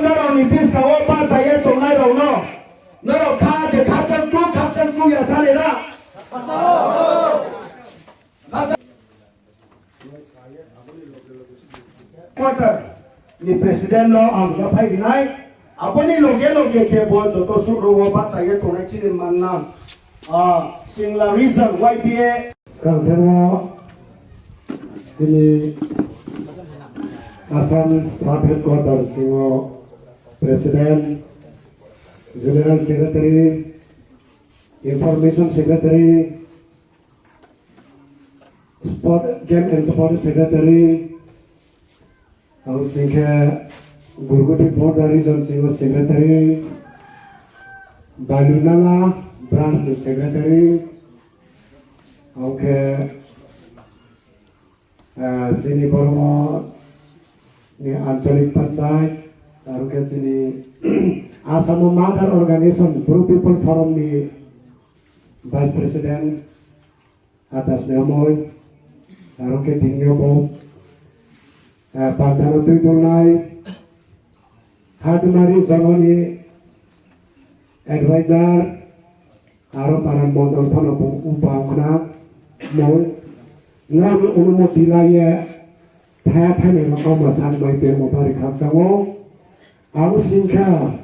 那让你别说我把这些东来了喏，那让看的看真多也啥的啦。Quarter, ni presiden lo ang dapat dinai. Apa ni loge ke buat jodoh suruh wabat saya tu nak ciri mana? Single reason YPA. Sekarang tengok sini Assam Sub Headquarter singo Presiden, General Secretary, Information Secretary, Sport Game and Sport Secretary, aku singke Gurguti Port Region singo Secretary, Balunala Branch Secretary, oke, sini baru ni Ancolik Pansai, taruh ke sini Assam Mother Organization, Pro People Forum ni Vice President atas nama taruh ke Dinyobo, Pantano Tuitulai, Hadumari Zononi Advisor. Aro para modal panopo upang kena mau ngamu umu tilaya tha ne makau masan mai pe mo pari khasango au singka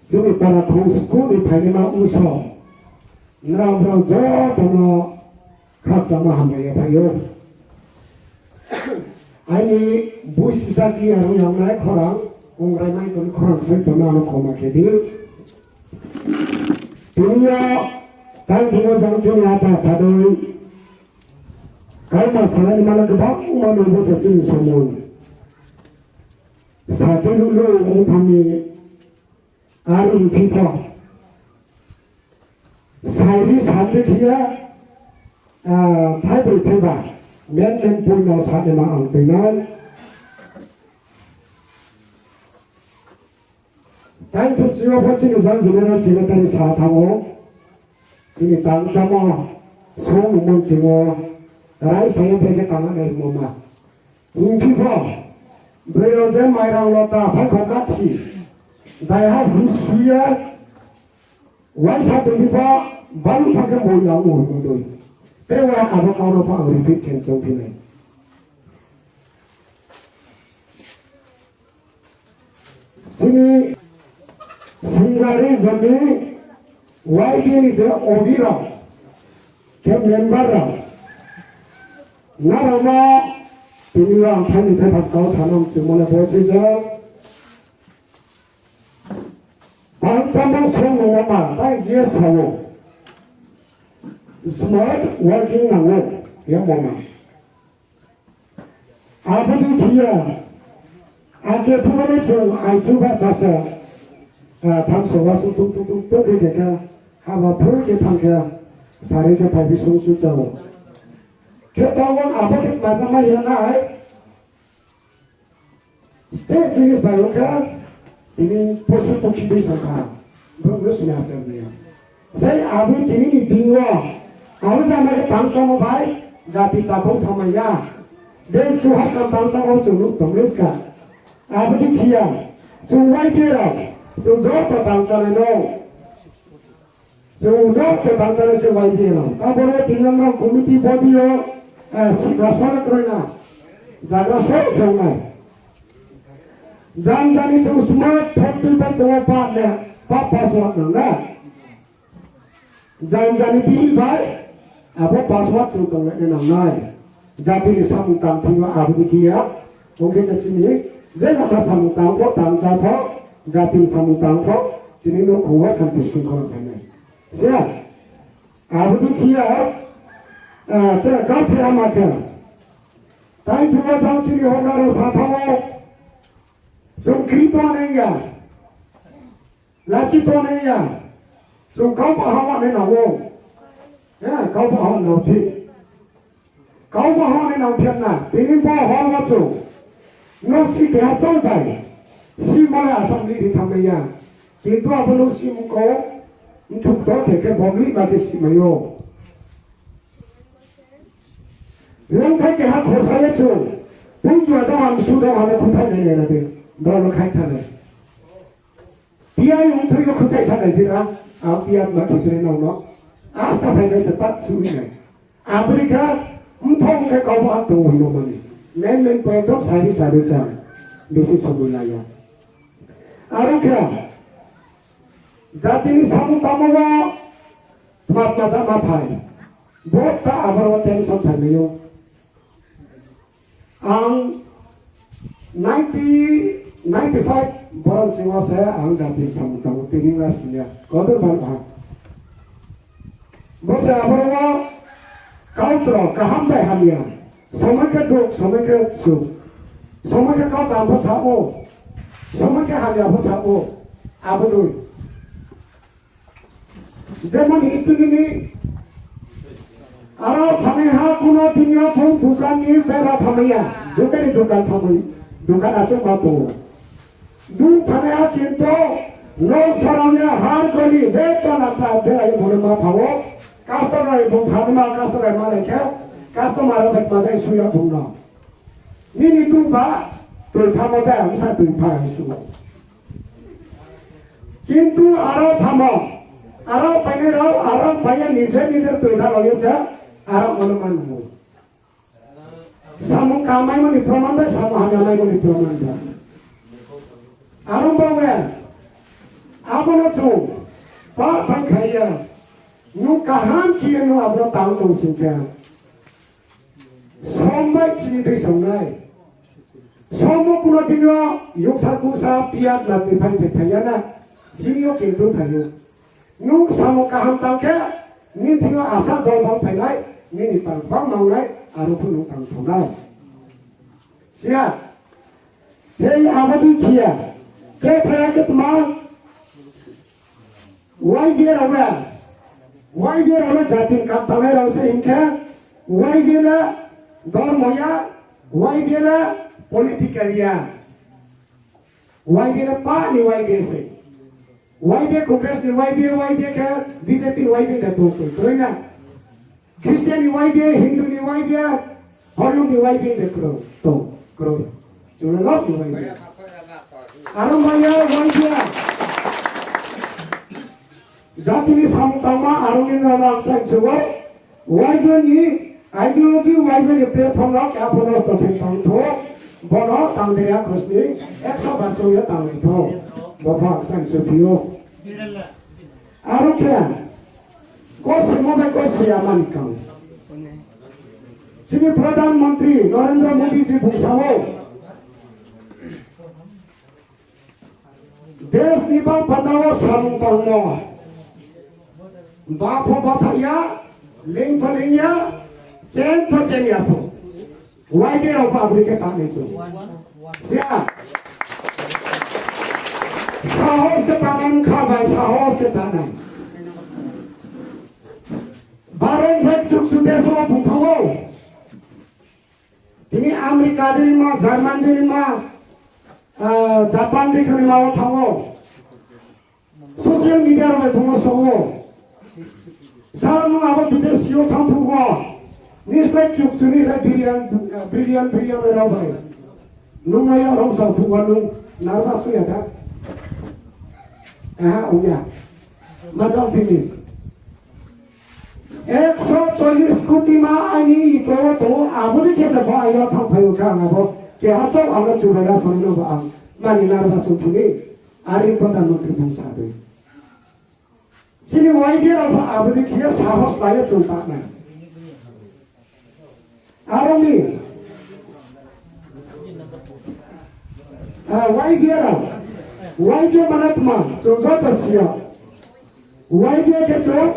suni para khosku ni phane ma uso nram ram zo tono khasama hamaya phayo ani busi saki aro yang nai khorang ongrai mai ton khorang sai tona no khoma khedi dunia kan dulu sanksi nyata sadoi kalau masalah ini malah gebang menunggu sesuatu semua satu dulu kami hari kita satu dia Thai bertiba men punya satu maang final kan tu siapa sih yang sebenarnya siapa saat tahu sini tang sama song umum semua, rai saya pergi tangan dari mama. Ini pun berada mairang lota pakai kaki, daya rusia, wajah berlipat baru pakai moyang itu. Terus apa kau apa repeat cancel ini? Sini singgari jadi YPA is Ovira, ke member Narama, Tinira, Tani Pepper House, Hanam, Simona Bosses, Pansama Sonoma, that's yes, how smart working now, Yamama. Abadu here, I get to one from I two bats. 당초 와서 뚝뚝뚝 되게 하마 풀게 판게 사례게 발비 송수자고 개타원 아버지 마지막 현나 스테이지에 바이오가 이니 포스 복지도 있었다 무슨 말씀이에요 세 아버지 이니 빙와 아버지 아마게 방사모 바이 자티 자봉 타마야 내 수학과 방사모 좀 동네스가 아버지 기야 좀 와이게라 좀 저도 당사는 좀 저도 당사는 와이디노 아버로 딩엄만 코미티 보디오 시가스나 그러나 자가서 세우나 잔잔이 좀 스마트 포트바 또 파네 파파스와나 잔잔이 빌바이 아버 파스와 좀 동네나 자비리 삼당 피와 아버지야 오게 자치니 제가 삼당 고 당사포 Jatim samutang ko sini no kuwa sampai singkong kene. Siap. Abu kia, kita kau tiada makan. Tapi juga jangan ciri orang satwa. Jom krito ni ya, lagi to ni ya. Jom kau bahawa ni nawo. Ya, kau bahawa nauti. Kau bahawa ni nauti na. Ini bahawa macam. Nasi dia coba. Si mana asam ni ditambahnya, itu apa lu si muka, untuk tu dekat bumi bagi si mayo. Langkah ke hak khosaya tu, pun juga dah am sudah ada kutai ni nanti, baru kai tanah. Piai untuk itu kutai sana tidak, piai makin sering nong. Asta pakai sepat suwi nih. Amerika Entong ke kau buat tunggu nomani, men pedok sari sana, bisnis sebulanya. Aruka, jati samu tamuwa, mat masa mapai, bota abang tension tamiyo. Ang 95 borang cingwa saya ang jati samu tamu tinggi nasinya, kotor banget. Bosa abang cultural kahambai hamia समय के दुख समय के सुख समय के कब आप साओ समय के हम आप साओ आप दो जेमन हिस्ट्री नि आरो फने हा कुनो दिन्यो फुं दुकान नि बेरा फमैया दुकान दुकान फमै दुकान आसो मातो दु फने हा किंतो नो सराउन्या हार गली बेचना पा बेरा भोले मा फावो Customer bung harma customer malaikat customer dapat magai suya bungna ini tu ba tu thamo ba masa tu pa su kintu aro thamo aro pane ro aro paya nije nije tu tha lage sa aro anuman mu samu kamai mani praman ba samu hamai mani praman ba aro ba wa abono chu pa pan khaya nu kaham kiye nu abro tang tong singkya sombai chini de songai somo kuno dinyo yuksa kusa piat na pithai pithaya na jinyo kintu thayo nu samo kaham tangke ni dinyo asa do bang thailai ni ni pang bang maulai aru punu tang thonai sia hei abadi kiya ke thaya ke tma wai biar awa Why be all jatin kap tangai rasa inka? Why be la dormoya? Why be la politikalia? Why be la pa ni why be se? Why be Congress ni why be ka BJP ni why be ka to to na? Christian ni why be Hindu ni why be Hindu ni why be ka to kro. Chuna lot ni why be. Aram maya why be जाति नि सामतामा आरोनिन रामसा छुवा वाइबनि आइडियोलॉजी वाइबनि प्लेटफॉर्म ला क्या फनो तो थिंतां थो बनो तांदेया खसनि 100 बाचो या तांनि थो बफा सांसु पियो आरो क्या को सिमोबे को सियामान कां जिनि प्रधानमंत्री नरेंद्र मोदी जी बुसावो देश निबा बनावो सामतामा Bapo bataya, ling palingya, chen pachenya po. Why be of public kami tu? Siya. Sahos ke tanam khabai, sahos ke tanam. Barang hek suk sudeso bukhawo. Ini Amerika diri ma, Jerman diri ma, Japan diri ma thawo. Social media ro thawo sowo. Sarno abo bidesiyo thampugo nisle chuksuni la brilliant era bai numaya rong sa fuwanu narva suya da uya majal pini 140 कोटी मा ani ito to abuli ke sa ba ya thampayo ka ngabo ke hacho anga chubela sonno ba mani narva sufuni ari प्रधानमंत्री bungsa de Sini wajar apa abadi kia sahos layak contak na. Aroni, wajar mana teman, contoh tersia, wajar kecok,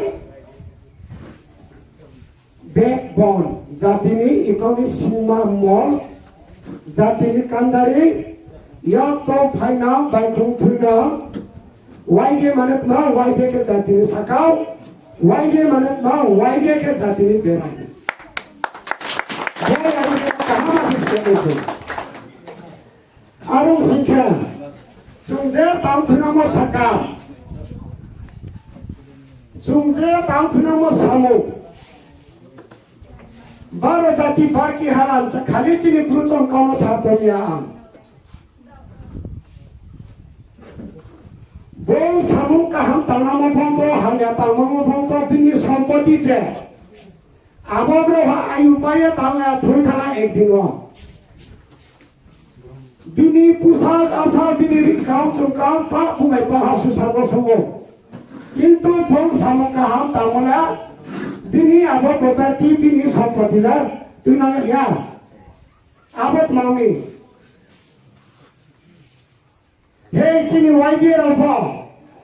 backbone, jati ini ekonomi semua mall, jati ini kandari, ya kau final, baik final. YG manat ma YG ke jati ni sakau YG manat ma YG ke jati ni berai boy aru ke kaha ma sene tu aru sikha chungje tang phina mo sakau chungje tang phina mo samu baro jati barki haram cha khali chini pruchon kono satoriya Bong samung kaham tanam mafong to hanya tanam mafong to bini সম্পত্তি je. Abo bro ayupaya tanga thui thanga ekdin wa. Bini pusal asal bini rikau chungkau pa pumai pa hasu sarwa sugo. Kintu bong samung kaham tamona bini abo property bini সম্পত্তি la tunang ya. Abot mami. Hey chini YB rafo.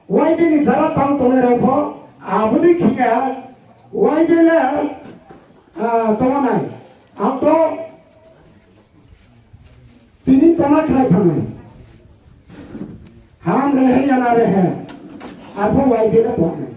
YB ni zara tang tone rafo. Abudi kia YB la tomanai. Amto tini tona khai thamai. Ham rehe ya na rehe. Apo YB la tomanai.